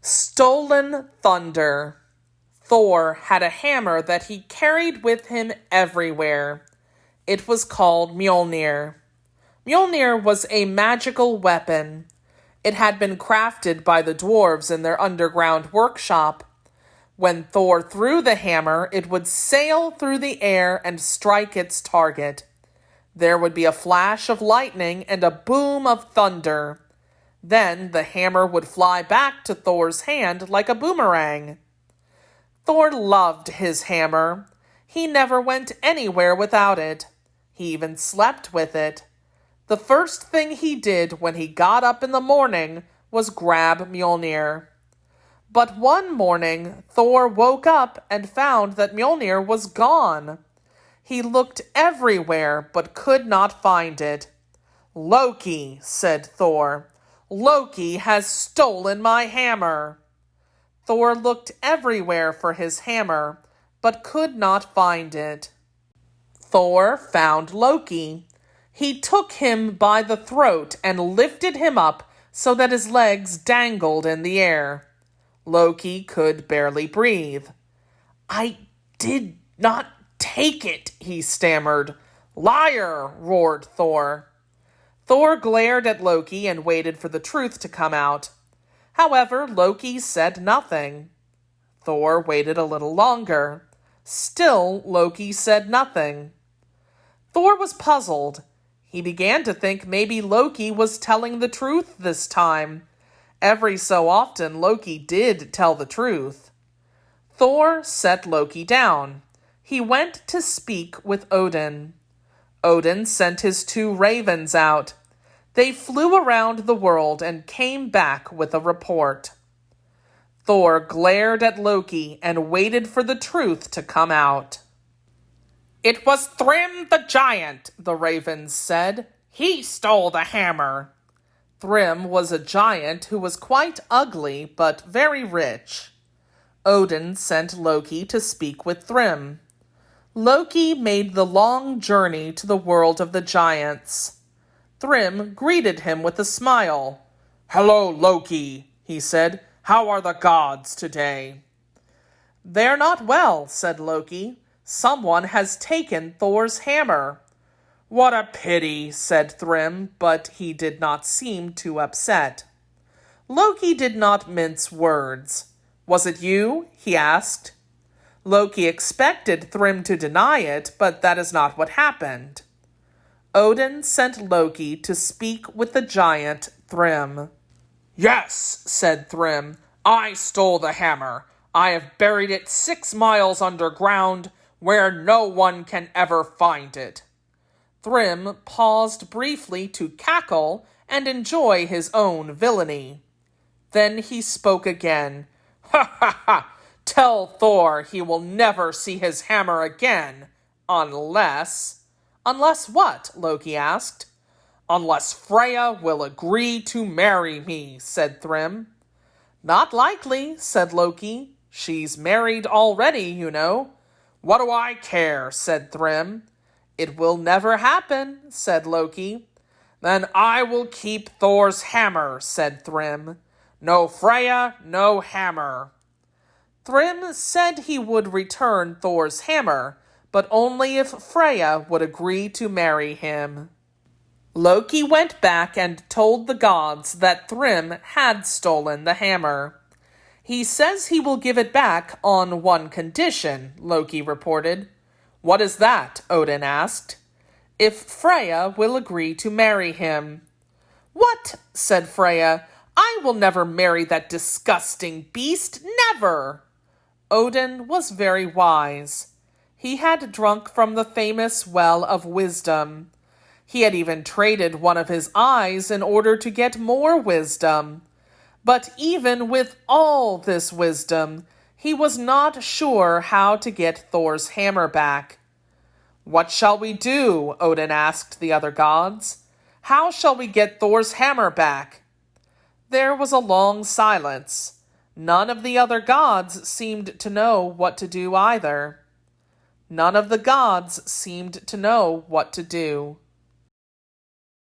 Stolen thunder. Thor had a hammer that he carried with him everywhere. It was called Mjolnir. Mjolnir was a magical weapon. It had been crafted by the dwarves in their underground workshop. When Thor threw the hammer, it would sail through the air and strike its target. There would be a flash of lightning and a boom of thunder. Then the hammer would fly back to Thor's hand like a boomerang. Thor loved his hammer. He never went anywhere without it. He even slept with it. The first thing he did when he got up in the morning was grab Mjolnir. But one morning, Thor woke up and found that Mjolnir was gone. He looked everywhere but could not find it. "Loki," said Thor. "Loki has stolen my hammer." Thor looked everywhere for his hammer, but could not find it. Thor found Loki. He took him by the throat and lifted him up so that his legs dangled in the air. Loki could barely breathe. "I did not take it," he stammered. "Liar!" roared Thor. Thor glared at Loki and waited for the truth to come out. However, Loki said nothing. Thor waited a little longer. Still, Loki said nothing. Thor was puzzled. He began to think maybe Loki was telling the truth this time. Every so often, Loki did tell the truth. Thor set Loki down. He went to speak with Odin. Odin sent his 2 ravens out. They flew around the world and came back with a report. Thor glared at Loki and waited for the truth to come out. "It was Thrym the giant," the ravens said. "He stole the hammer." Thrym was a giant who was quite ugly but very rich. Odin sent Loki to speak with Thrym. Loki made the long journey to the world of the giants. Thrym greeted him with a smile. "Hello, Loki," he said. "How are the gods today?" "They're not well," said Loki. "Someone has taken Thor's hammer." "What a pity," said Thrym, but he did not seem too upset. Loki did not mince words. "Was it you?" he asked. Loki expected Thrym to deny it, but that is not what happened. Odin sent Loki to speak with the giant Thrym. "Yes," said Thrym, "I stole the hammer. I have buried it 6 miles underground, where no one can ever find it." Thrym paused briefly to cackle and enjoy his own villainy. Then he spoke again. "Ha ha ha! Tell Thor he will never see his hammer again, unless—" "Unless what?" Loki asked. "Unless Freya will agree to marry me," said Thrym. "Not likely," said Loki. "She's married already, you know." "What do I care?" said Thrym. "It will never happen," said Loki. "Then I will keep Thor's hammer," said Thrym. "No Freya, no hammer." Thrym said he would return Thor's hammer, but only if Freya would agree to marry him. Loki went back and told the gods that Thrym had stolen the hammer. "He says he will give it back on one condition," Loki reported. "What is that?" Odin asked. "If Freya will agree to marry him." "What?" said Freya. "I will never marry that disgusting beast, never!" Odin was very wise. He had drunk from the famous well of wisdom. He had even traded one of his eyes in order to get more wisdom. But even with all this wisdom, he was not sure how to get Thor's hammer back. "What shall we do?" Odin asked the other gods. "How shall we get Thor's hammer back?" There was a long silence. None of the other gods seemed to know what to do either. None of the gods seemed to know what to do.